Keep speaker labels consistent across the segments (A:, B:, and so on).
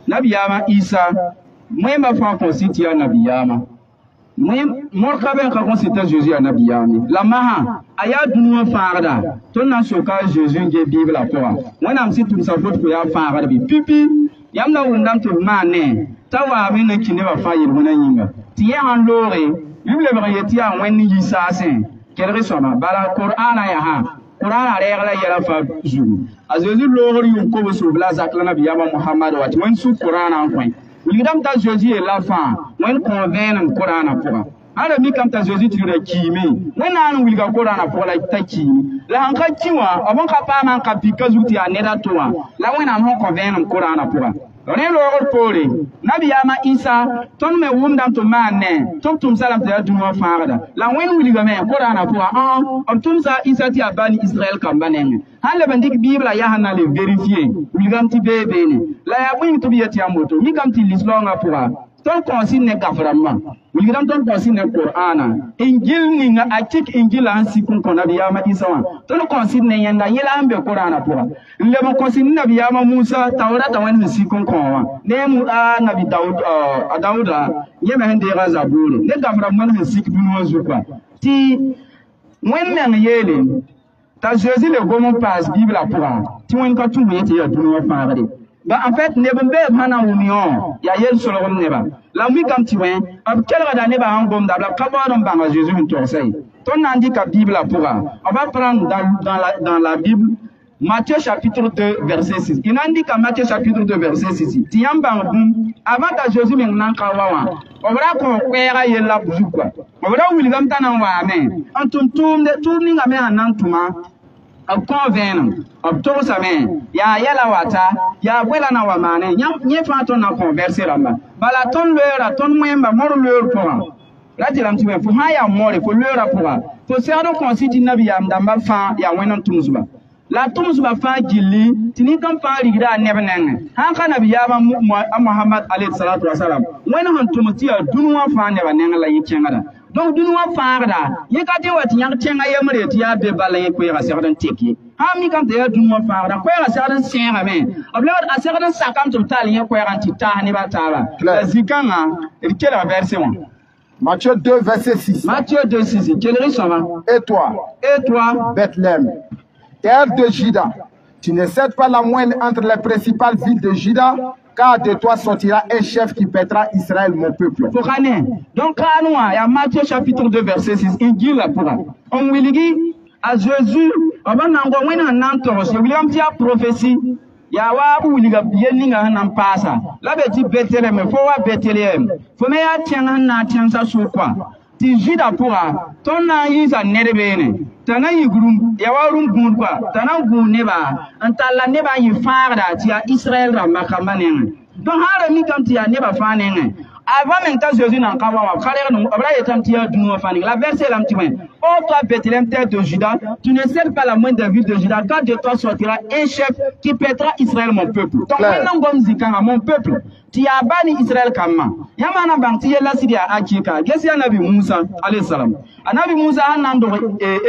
A: Nabiyama Isa moi ma fa constitue nabiyama moi morka ben ka constitue Jésus nabiyami la maha aya dunu faarda ton na soka Jésus nge Bible apora wana amsi tum sa foto ko ya faarda bi pipi yamna wundam to mane tawa mi ne kine ba fa yel wona yinga ti ya han lore Bible ba yeti ya wen Isa sen kelre soma bala Qur'an ya ha Qur'an a regla yela fa zulu a Jésus lore yu ko so bla zakla nabiyama Muhammad wa wen su Qur'an an point William ta Jésus est la fin, when convainc en Coran à pour. Alors, mi comme ta Jésus tu le kimi, when an will go Coran pour la taki. La hanka kiwa, avant qu'à man kapika zuti a neda toa. La when am convainc en Coran à pour. On est l'or poli. Nabiyama Isa, ton me wundam to man, tom tum salam te du mo farada. La when will go men Coran à pour. On tum sa Isa ti abani Israël kambanen. Han le bandik Bible ya hana le vérifier. William ti bebe. La ya wing to be a tiamoto. Mi kam ti l'islam a pour. Ton consigne gaframa. William ton consigne Qur'ana. Injil ninga atik injil an sikun kon Nabiyama Isa wa. Ton consigne yanda yela ambe Qur'ana pour. Le mo consigne Nabiyama Musa Tawrata wan sikun kon wa. Ne mu a Nabi Daud Dauda yema hende razabure. Ne gaframa ne sik binu zuka. Ti wen men yele ta Jésus le gomo passe Bible pour. Ti wen ka tu yete ya dunu wa faare. Bah en fait ne bombe hana union ya yel solo neba la mi kam ti wen ab kelra da neba en gom da la kabadon banga Jésus on tosay ton andi ka Bible pour on va prendre dans la Bible Matthieu chapitre 2 verset 6 il andi ka Matthieu chapitre 2 verset 6 ti yamba avant ta Jésus men nan ka wawa on va ko kwera yel la buzu quoi on va wuli gam tanan wa amen antum tourning ame anantuma ab convainc ab to same ya yala wata ya wela na wa mane nye fa ton na converser ramba bala ton leura ton mwemba mor leur pour la dilam ti fu ha ya more ko leura pour to se ado consigne nabi ya ndamba fa ya wenon tumzuba la tumzuba fa gilli tini kam fa rigida nebeneng ha ka nabi ya Muhammad alayhi salatu wasalam wenon tumti ya dunwa fa ne baneng la yikengada donc dunu wa faarda yekate wati yang tenga yemre ti ya be balaye ko ya serdan teki ha mi kam te dunu wa faarda ko ya serdan senga me oblewat a serdan sakam to tali ko ya anti ta ni batala zikanga kela verset 1
B: Matthieu 2 verset 6
A: Matthieu 2 6 quel risque
B: et toi Bethléem terre de Juda tu ne cèdes pas la moyenne entre les principales villes de Juda car de toi sortira un chef qui pètera Israël, mon peuple.
A: Donc, il y a Matthieu chapitre 2, verset 6. Il dit là pour on will dit à Jésus, on va n'envoyer un entourage. Il y a une prophétie. Il y a un passa. Là, il dit Bethléem, il faut voir Bethléem. Il faut mettre ça sur quoi? Si Juda pourra, ton naïs à Nerebene. Tana yigrum ya warum gun kwa tana gun neba antala neba yifarda ti Israël ra makamaneng donc hala mi kam ti neba faneng avant même que Jésus n'en kawa wa khalera no abra yetam ti dunu faning la verset lam ti wen ô toi Bethléem terre de Juda tu ne cèdes pas la moindre ville de Juda car de toi sortira un chef qui pètera Israël mon peuple donc maintenant gom zikanga mon peuple ti abani Israël kama yamana bang ti yela sidia akika gesi anabi Musa alayhi salam anabi Musa anando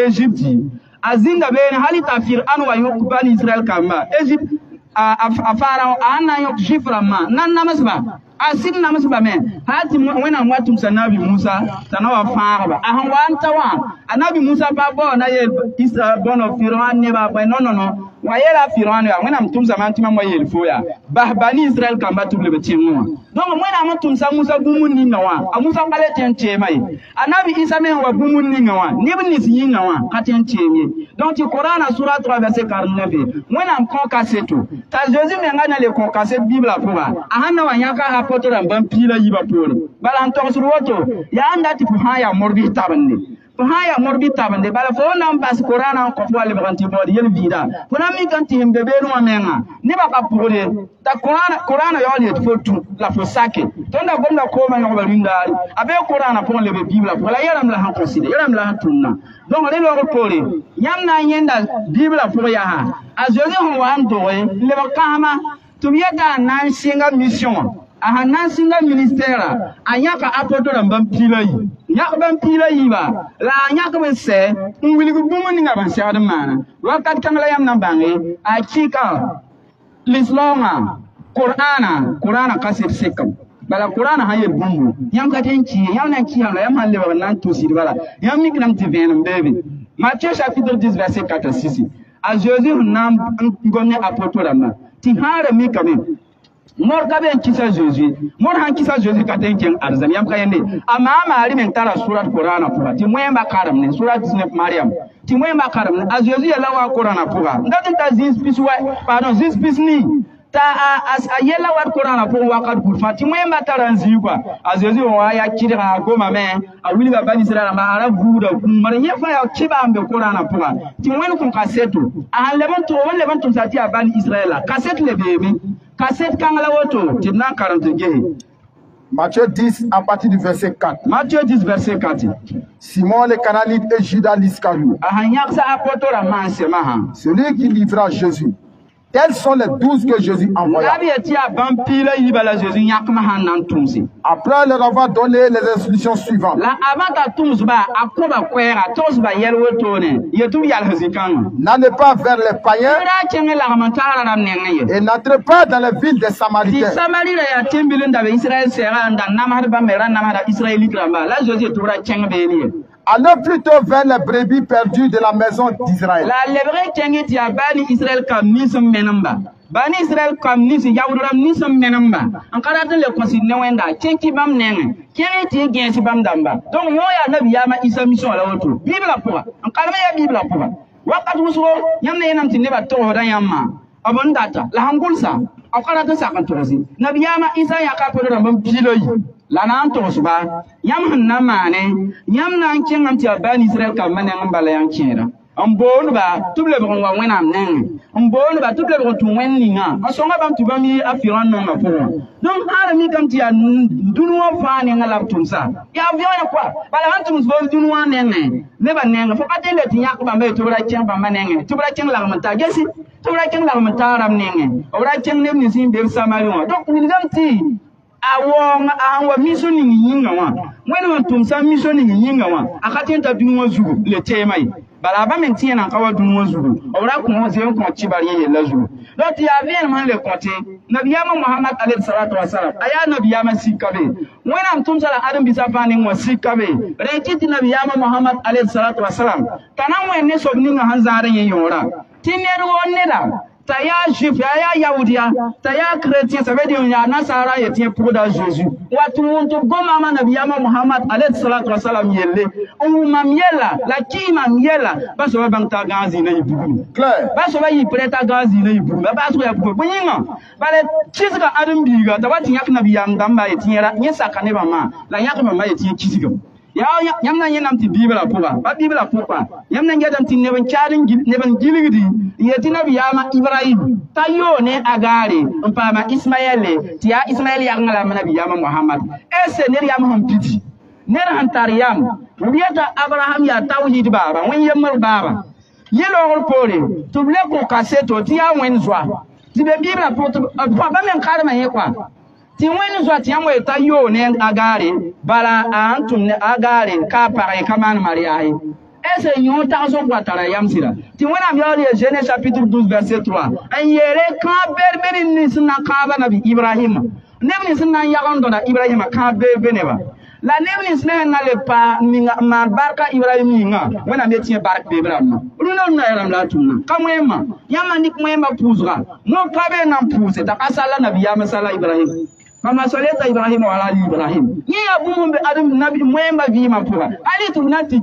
A: Egypte azinga bene halita Fir'aun wa yokubani Israël kama Egypte a Pharaon ana yok jiframa nan namasba asin namasba men hati wena watum sanabi Musa tanawa faraba ahan wanta wa anabi Musa babo na ye Israël bono Fir'aun ne ba no wayela Fir'aun ya wena mtum zaman tima moyel foya bahbani Israël kamba tuble betinwa donc wena mtum sa Musa gumunni nawa amusa ngale tenche mai anabi Isa men wa gumunni nawa nibni sinyi nawa katenche ni donc Coran sura 3 verset 49 wena mkonka setu ta Jésus mengana le konka set Bible pour ahana wanyaka apoto rambam pila yiba pour bala nto suru woto ya andati fu haya morbi tabande haya morbi tabande bala fo nam bas Qur'an ko fo le banti bod yel vida fona mi kanti himbe be no menga ne ba ka pole ta Qur'an yo le fo tu la fo sake tonda bonga ko ma no balindari abe Qur'an pour le Bible pour la yaram la han considère yaram la han tunna donc le lo pole yamna yenda Bible pour ya ha a Jésus ho wan doye le ba kama tumiyata nan singa mission a nan singa ministère anyaka apoto rambam pilai yak ban pilai ba la anyaka be se wili ko bumu ninga ban shadam mana wakat kan la yam nan bangi a chika l'islam Qur'ana kaset sekam bala Qur'ana haye bumbu yam ka tenki yam nan ki yam yam halle ba nan to sir bala yam mi gram ti venam bebe Matthieu chapitre 10 verset 4 à 6 a Jésus nam ngonne apôtre lama ti hare mi kamen mor ka ben kisa Jésus mor han kisa Jésus ka tenken arzam yam ka yende ama mari men tara surat Qur'ana pour ti moyemba karam ne surat 19 Mariam ti moyemba karam a Jésus ya lawa Qur'ana pour ndati ta zis piswa pardon zis pisni ta a yela wat Qur'ana pour wakat pour fati moyemba taranzi quoi a Jésus wa ya kira goma me a wili ba bani Israël ma ara buda mar yefa ya kiba ambe Qur'ana pour ti moyen ko kasetu a levanto sati a bani Israël kaset le bebe kaset kangala woto ti na 40 gehe
B: Matthieu 10 à partir du verset 4.
A: Matthieu 10 verset 4.
B: Simon le Cananite et Judas l'Iscariote. Celui qui livra Jésus. Tels sont les 12 que Jésus envoya. Après leur avoir donné les instructions suivantes. N'allez pas vers les païens et n'entrez pas dans les villes des Samaritains. Allez plutôt vers les brebis perdues de la maison d'Israël. Bani Israël comme nisi yawuram nisam menamba ankara de le consigne wenda chenki bam nenge kiri ti gensi bam damba donc yo ya nabi yama isa mission la woto bible la pour ankara ya bible la pour wakati muso yamna yenam tinne ba to hodan yamma abon data la hangulsa ankara de sakantosi nabi yama isa ya ka podo bam biloyi la nan to suba yam hanna mane yam nan kengam ti bani Israël kam manen mbala yankira ambon ba tuble bon wa wena amnen ambon ba tuble bon tu wenninga asonga bam tu bami afiran no ma pour donc arami kam ti an dunwa fani ngala tumsa ya avion quoi bala antum zo dunwa nene ne ba nene fo ka tele ti yak ba me to bra chen ba manene to bra chen la mata gesi to bra chen la mata ram nene o bra chen ne ni sin be samari donc ni gam ti awon awa misoni yinga wa wena tumsa misoni yinga wa akatenta dunwa zugu le temai balaba mentien en kawa dunwa zuru ora ko mo zeon ko chibari ye la zuru donc ya vient man le côté nabiyama Muhammad alayhi salatu wasalam aya nabiyama sikabe wena mtum sala adam bisafani mo sikabe rekiti nabiyama Muhammad alayhi salatu wasalam tanan wenne sobni nga hanzare ye yora tineru wonneda taya juif ya yahudia taya chrétien ça veut dire ya nasara ye tient pour da Jésus watu muntu goma ma nabiyama Muhammad alayhi salatu wasalam yelle umamiela la kima miela baso ba bangta gazi na yibugu clair baso ba yi preta gazi na yibugu baso ya bugu bunyinga bale chisika adam biga tabati yak nabiyam damba ye tiera nyesa kaneba ma la yak ma ye tie chisika ya yamna yenam ti bibla pouba ba bibla pouba yamna ngedam ti neben charin neben giligidi yetina biyama Ibrahim tayo ne agare mpama Ismaël ti ya Ismaël ya ngala mana biyama Muhammad ese ne ya maham piti ne ran tariyam biyata Abraham ya tawhid baba wen yemar baba yelo pole to ble ko kaseto ti ya wen zwa ti be bibla pouba ba men karma ye kwa ti wen zwa ti amwe tayo ne agare bala antum ne agare ka pare kaman mariai ese yon ta so kwa tara yamsira ti wen am yori Genèse chapitre 12 verset 3 an yere ka berberi ni sunna ka ba nabi Ibrahim nebni sunna yagondo na Ibrahim ka beneba la nebni sunna na le pa ma barka Ibrahim nga wen am yeti barka be Ibrahim runo na yaram la tunna kamwema yama nik mwema puzra mo ka be na puze ta kasala nabi yama sala Ibrahim mama saleta Ibrahim wala Ibrahim ni abu be adam nabi mwema vi ma pura ali tunati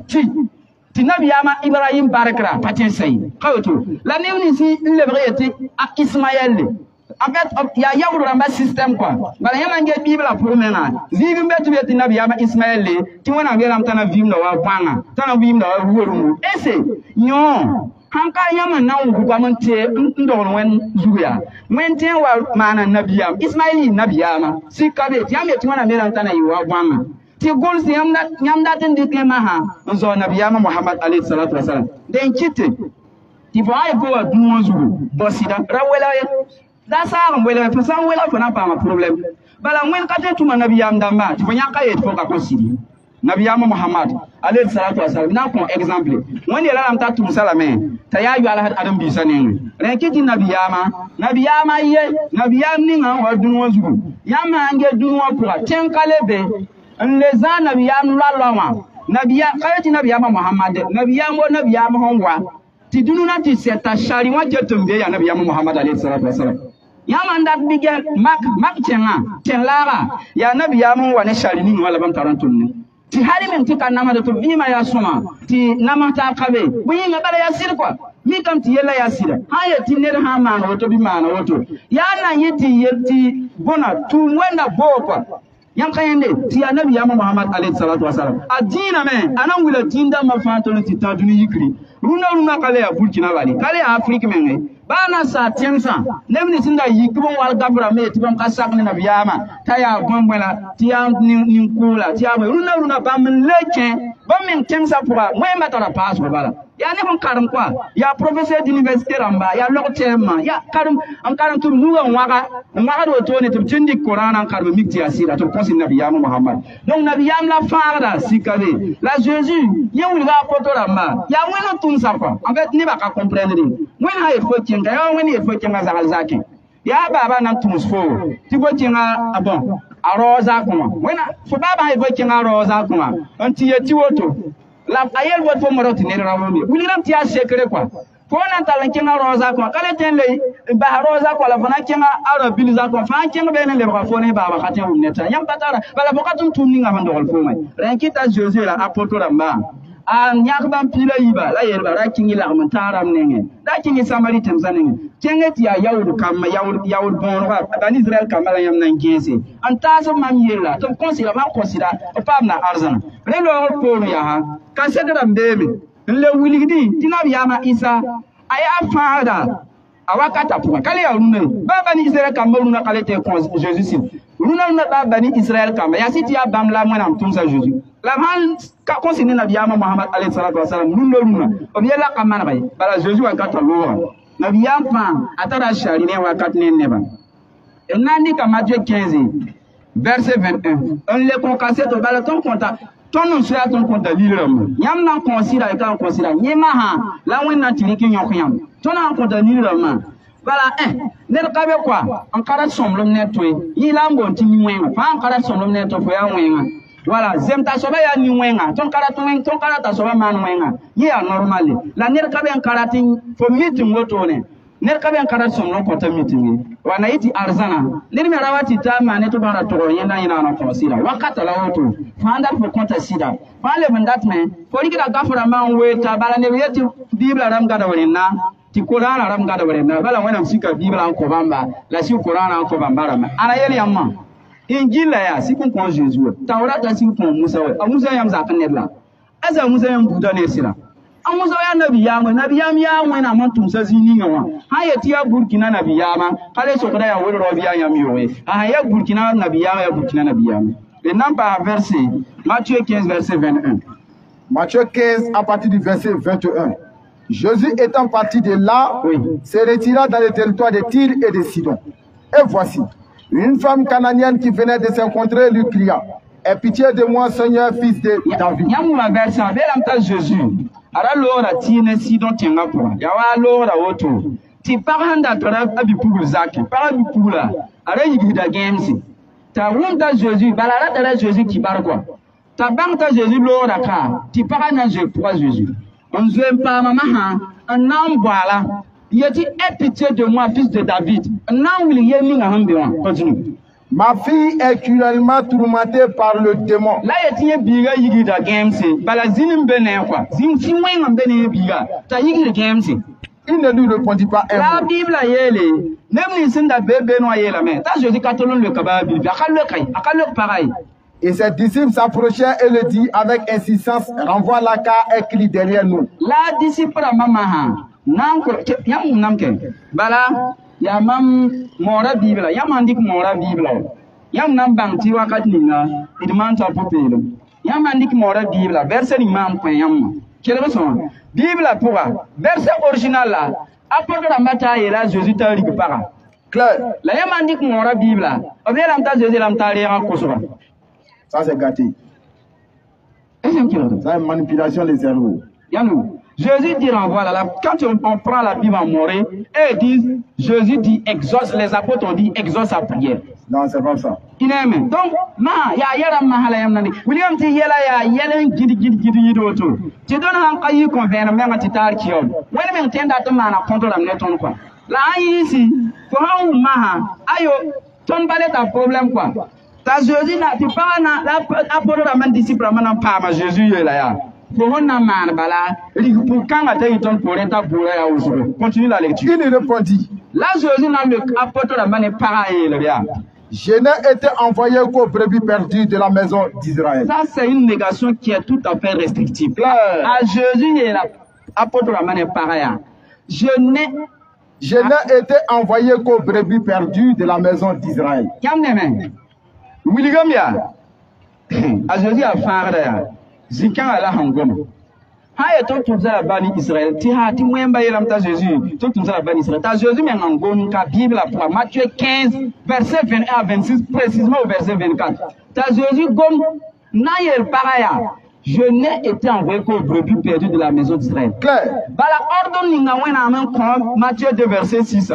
B: ti nabi yama Ibrahim barakra patin say qawtu la nevni si le briyati ak Ismaël en fait ya yawru ramba système quoi bala yama nge bible pour mena zibi mbetu beti nabi yama Ismaël ti wona ngelam tana vimna wa panga tana vimna wa worumu ese nyo hanka yama na wu kwa mante ndon wen zuya menten wa mana nabi yama Ismaël nabi yama sikabe ti yama ti wona ngelam tana yi wa panga ti gol si yamda tin dikle maha nzo nabiyama Muhammad alayhi salatu wasalam den kite ti bo ay ko adun zuru bosida rawela da sa wela fa sa wela fa na pa ma problem bala ngwen ka te tuma nabiyam damba ti bo nyaka yet ko ka ko sidi nabiyama Muhammad alayhi salatu wasalam na ko exemple woni la lam ta tum salame ta ya yu ala adam bi sanin ren kiti nabiyama ye nabiyam ni nga wa dunwo zugu yama nge dunwo pour ten kalebe les ans nabiyam la lama nabiya kayati nabiyama Muhammad nabiyama hongwa ti dununa ti seta shari wa jetumbe ya nabiyama Muhammad alayhi salatu wasalam yama ndak bigel mak tenlara ya nabiyama wa ne shari ni wala bam tarantunni ti hari men ti kanama de to bima ya suma ti namata kabe buyi ngabara ya sir kwa mi kam ti yela ya sira haye ti ner ha ma no to bi ma no to ya na yeti bona tu wenda bo kwa yam kayende ti anabi ya Muhammad alayhi salatu wasalam adina me anan wila tinda ma fa to ti ta duni yikri runa kale ya Burkina Faso kale ya Afrique men bana sa tiensa nemni sinda yikbon wal gabra me ti bam kasak ni nabiyama ta ya gombela ti ya ni kula ti ya runa bam leke bam men tiensa pour moi matara passe bala ya ne bon karam quoi ya professeur d'université ramba ya lokotema ya karam am karam tum nuga ngaka do to ne tum tindi Quran an karam mikti asira to konsi nabiyama Muhammad donc nabiyam la farda sikale la Jésus yewul ga poto ramba ya weno tun sarfa en fait ni ba ka comprendre when ha ifo kinga ya when ifo kinga za zaki ya baba nan tumusfo ti go kinga abon aroza kuma when fo baba ha ifo kinga aroza kuma anti yeti woto la ayel woto moroti ne rawoni wuliram ti a sekere kwa fo nan talan kinga roza kuma kale tenle ba roza kwa la fana kinga arabil za kwa fa kinga benen le ba fo ne baba khatin umneta yam patara bala bokatun tunni ngam ndol fo mai renkita Jésus la apoto ramba an yakban pila yiba la yerba ra kingi la mun taram nenge da kingi samaritan zanenge kengeti ya yawud kam yawud bon wa ban Israël kam la yam nan gese an taso mam yela to considère ma considère pam na arzana le lo ko ya ha ka sedra mbeme le wiligdi tinabi yama Isa aya fada awakata pour kale ya rune baba ni Israël kam runa kale te ko Jésus sin runa baba ni Israël kam ya siti ya bamla mona mtumsa Jésus la man ka konsi nabiyama Muhammad alayhi salatu wasalam luna obiela kamana bay bala Jésus wa kata lo nabiyam fa atara shari ne wa katne neba enandi ka Matthieu 15 verset 21 on le concassé to bala ton compta ton non sur ton compta liram yam nan considère ka considère nyema ha la wonna tiriki nyokyam ton nan compta liram bala ne ka be kwa an kara somlom ne toy yilambo tini wenga fa an kara somlom ne to fo ya wenga voilà zemta soba ya ni wenga ton kara ta soba man wenga ye ya normal la ner ka ben karatin fo meeting woto ne ner ka ben karat som non kota meeting wana iti arzana ner me rawati ta mane to bara to yenda ina na ko sira wakata la woto fanda fo konta sida fale mandat me fo likira gafara man weta bala ne yeti bibla ram gada wona ti Quran ram gada wona bala wana sika bibla an ko bamba la si Quran an ko bamba ana yeli amma Injila ya sikun kon Jésus Taurata sikun Musa wa Musa yam zakan ne la aza Musa yam buda ne sira Musa ya nabi ya na man tum sa zini ngawa ha ya tiya Burkina nabi ya ma kale so kada ya wori robiya yam yowe ha ya Burkina nabi ya Burkina nabi ya le namba verset Matthieu 15 verset 21
C: Matthieu 15 à partir du verset 21 Jésus étant parti de là se retira dans le territoire de Tyr et de Sidon et voici une femme cananienne qui venait de s'encontrer lui cria « Aie pitié de moi, Seigneur, fils de David. »
B: Yamma version belamta Jésus. Ara lora tine Sidon tenga pour. Yawa lora woto. Ti paranda tora abi pugul zaki. Para bi pugula. Ara yigida games. Ta wunda Jésus, balara tara Jésus qui barko. Ta bangta Jésus lora ka. Ti paranda je pour Jésus. On zwe pa mama ha. Un nam boala. Il dit, aie pitié de moi, fils de David. Continue.
C: Ma fille est cruellement tourmentée par le démon.
B: Là, il y a biga yigida games. Bala zinim bene quoi. Zim finwen bene biga. Ta yigida games.
C: Il ne lui répondit pas un
B: mot. La
C: mot.
B: Bible a yele. Même les sinda bébé noyé la main. Ta Jésus katolon le kababi. Akal le kai. Akal le pareil.
C: Et ses disciples s'approchèrent et le dit avec insistance, renvoie la car et crie derrière nous.
B: La disciple a mama. Nanko yam namke bala ya mam mora bibla yam andik mora bibla yam nam bangti wakat ninga idman ta popelo yam andik mora bibla verset ni mam ko yam kele so bibla pourra verset original la apodra mata yela Jésus ta rig para
C: clair
B: la yam andik mora bibla obé lam ta Jésus lam ta ri en kosoba
C: ça c'est gâté C'est une manipulation des cerveaux.
B: Jésus dit, voilà, quand on prend la Bible en morée, et ils disent, Jésus dit, exauce, les apôtres ont dit, exauce sa prière.
C: Non, c'est pas ça.
B: Donc, William dit, gidi auto. Tu donnes un cahier qu'on vient de mettre un titar qui on. When we intend that man a contre la neton quoi. Là, ici, pour un maha, ayo, ton balai ta problème quoi. Ta Jésus n'a pas l'apôtre la main disciple à man pas ma Jésus est là. Pour un man bala, pour quand a été ton pour ta bourre à Ousou. Continue la lecture.
C: Il répondit.
B: Là, Jésus n'a le apôtre la main pareil, le gars.
C: Je n'ai été envoyé qu'aux brebis perdues de la maison d'Israël.
B: Ça, c'est une négation qui est tout à fait restrictive. À Jésus, il a apporté la main pareille. Je n'ai
C: été envoyé qu'aux brebis perdues de la maison d'Israël.
B: William, à Jésus, a fait Zikan à la Hangom. Haya to tunza bani Israël ti ha ti mwemba yelam ta Jésus to tunza bani Israël ta Jésus mais ngom ka Bible pour Matthieu 15 verset 21 à 26 précisément au verset 24 ta Jésus gom na yel paraya je n'ai été envoyé qu'aux brebis perdues de la maison d'Israël. Bala ordon ninga wena men ko Matthieu 2 verset 6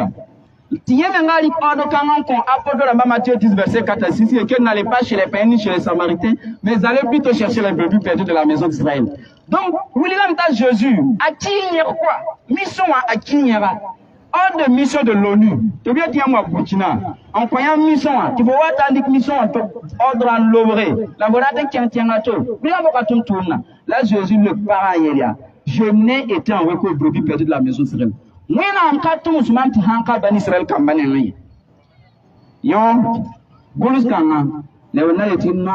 B: Matthieu 10 verset 4 à 6 et que n'allez pas chez les païens ni chez les Samaritains mais allez plutôt chercher les brebis perdues de la maison d'Israël. Donc, William ta Jésus, à qui il y a quoi? Mission à qui il y a? Hors de mission de l'ONU. Tu viens dire moi, Burkina. En croyant mission, tu vois, t'as dit mission ordre en l'ovré. La voilà qui tient à tout. William va tout tourner. Là, Jésus le pareil. Je n'ai été envoyé qu'aux brebis perdues de la maison d'Israël. Moi, en cas tout musulman, tu as un cas d'Israël comme Banéli. Yo, Boulus Kanga, Léonard est une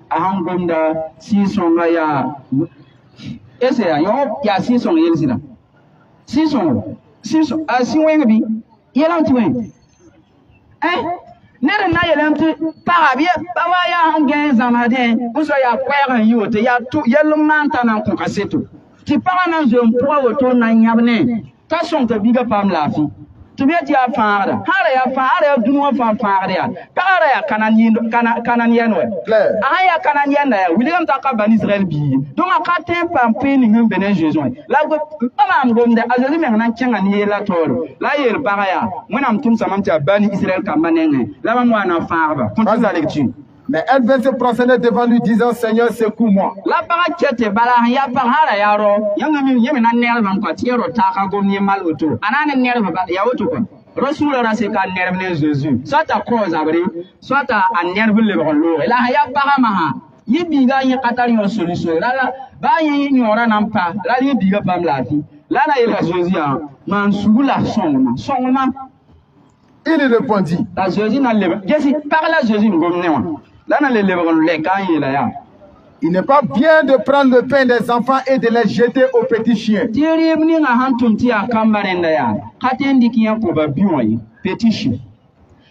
B: Ahangonda, si son maya. Et c'est un y a 6 ans, il y a 6 ans. 6 ans. Ah, si on est bien, il y a un petit peu. Hein? N'est-ce pas, il y a un petit peu. Par bien, il y a un gain zamadin. Vous soyez à quoi, il y a tout, il y a le mantan en cassé tout. Tu parles dans un poids autour d'un yabné. Ta son te biga pam la fi. Tu viens dire à faire. Hare du moins faire. Para Canadien. Aya Canadien. William Taka ban Israël bi. Donc à quatre pam peine ngum benen Jésus. La go pam ngom de azali men nan tianga ni la toro. La yel paraya. Moi nam tum samam tia ban Israël kamanenge. La moi na farba. Continue la lecture.
C: Mais elle vint se prosterner devant lui disant Seigneur secoue-moi.
B: La parachute bala ya parara yaro. Yanga mi yemi nan nerve ko tiero taka go ni mal auto. Anane nerve ba ya auto ko. Rasul rase ka nerve Jésus. Soit à cause abri, soit à nerve le rolo. La ya parama. Yibiga yi katari yo solution. La ba yi nyora nan pa. La yibiga pam la fi. La na yela Jésus a man soula sonma.
C: Il répondit.
B: La Jésus n'a le. Jésus par la Jésus ngomne.
C: Il n'est pas bien de prendre le pain des enfants et de les jeter aux petits chiens.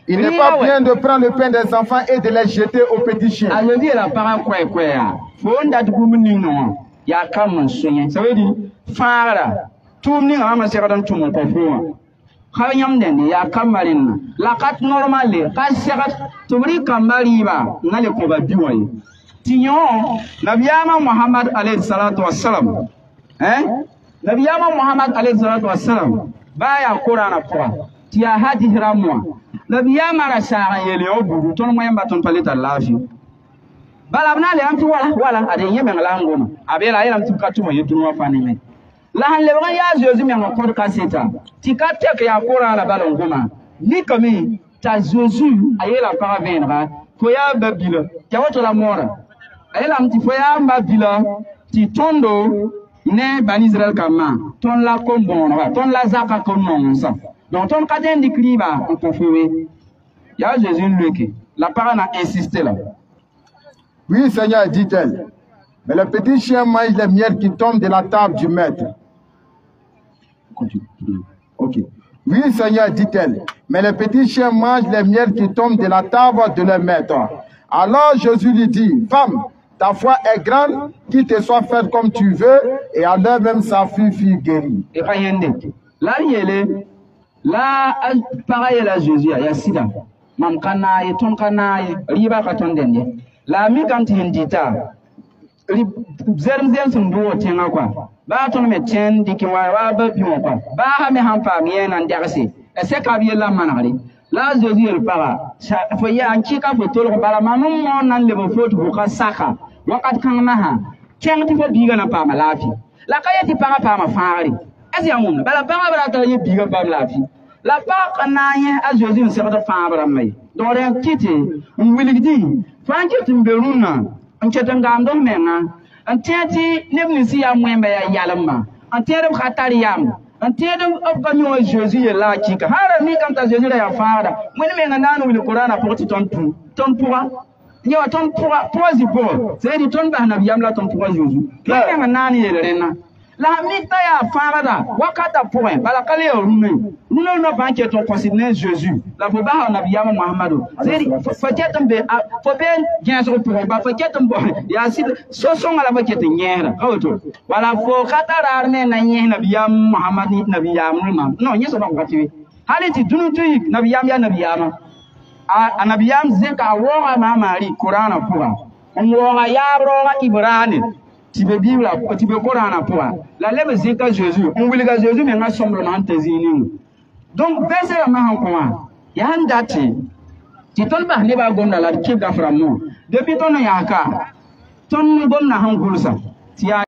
C: Il n'est pas bien de prendre le pain des enfants et de les jeter aux petits chiens.
B: Ça veut dire, Khayam den ya kamarin la kat normale ka segat tubri kamariba ngale ko ba biwoy tinyo nabiyama Muhammad alayhi salatu wassalam nabiyama Muhammad alayhi salatu wassalam baya qur'ana qura tiya hadi hiramwa nabiyama rasara yele obudu ton moyamba ton paleta lafi balabna le amti wala ade yeme ngala abela ila mtu katuma yetu no fani la han lebra ya Jésus mais encore kaseta tikate ke ya kora la balongoma ni comme ta Jésus ayela para venra ko ya babila ya wato la mora ayela mti fo ya babila ti tondo ne ban Israël kama ton la kombon ton la zaka konon ça donc ton kaden dikriba on confirmer ya Jésus leke la para n'a insisté là.
C: Oui Seigneur, dit-elle, mais le petit chien mange les miettes qui tombent de la table du maître. Ok. Oui, Seigneur, dit-elle, mais les petits chiens mangent les miettes qui tombent de la table de leur maître. Alors Jésus lui dit, femme, ta foi est grande, qu'il te soit faite comme tu veux, et à l'heure même sa fille guérie.
B: Et pas là, il est là, pareil à Jésus, il y a sida. Mam kanaye, ton kanaye, riba katon denye. La mi quand il dit zem sẽn doog tẽngã koa baa tõnd me tẽn dɩk wa ba biwã koa baa me sãn paam yẽ nan dɛgse sɛka b yella manegre la a Zeezi yel paga fo yaa n kɩka fo tolg bala mam n mao nan leb n fo tɩ fo ka saka wakat kãng masã kẽng tɩ fo biigã na paama laafɩ la ka yetɩ pagã paama fãagre as yaa wʋmna bala pagã b ratara yẽ biigã paam laafɩ la pag n na n yẽ a Zeezi n segd fãab rãmbã ye dogd n kɩtɩ n wilgdĩ fãa n ket n be rũnnã n ket n gaamd f menga n tẽ tɩ neb ninsẽ yaa wẽmba yaa yalembã n tẽed b ka tar yam n tẽed b ka mi wã Zeezi yella a kɩka sãn ra mikame t'a Zeezi ra yaa fãagda wẽnd menga na n wil Korana pʋgẽ tɩ tõnd pʋga yẽ wa tõnd pʋga zĩ pʋgẽ sẽn yetɩ tõnd bas nabiyam la tõnd pʋga Zeezi tõnd menga na n yeel rẽnna la sãn mik t'a yaa fãagda wakata pʋgẽ bala ka le yaa rũnã rũnã no pãn ket n kõsd ne Zeezi la fo basa nabiyam Mohamado fo ket n be fo be gẽesg pʋgẽ ba fo ket n yaa sɩd so-sõngã la fo ket n yẽesda ka woto wala fo ka ta raar me na yẽs nabiyam Mohamad nabiyaam rũmã non yẽsg bãng ka tɩ we hal tɩ dũni tɩ yik nabiyam yaa nabiyaamã a nabiyam zẽka a waooga maamaari Korana pʋga n waooga yaab raooga Ibrane tɩ be Bibla tɩ be Korana pʋga la leb zẽka Zeezi n wilga Zeezi mengã sõmblem sẽn ta zĩig ningu donc verset rãmbã sẽn kõ wã yaa sẽn dat tɩ tõnd bas nebã gomda la d kɩb gaf rãmbẽ depuis tõnd n yãska tõnd gomdã sẽn gʋlsa tɩ yaa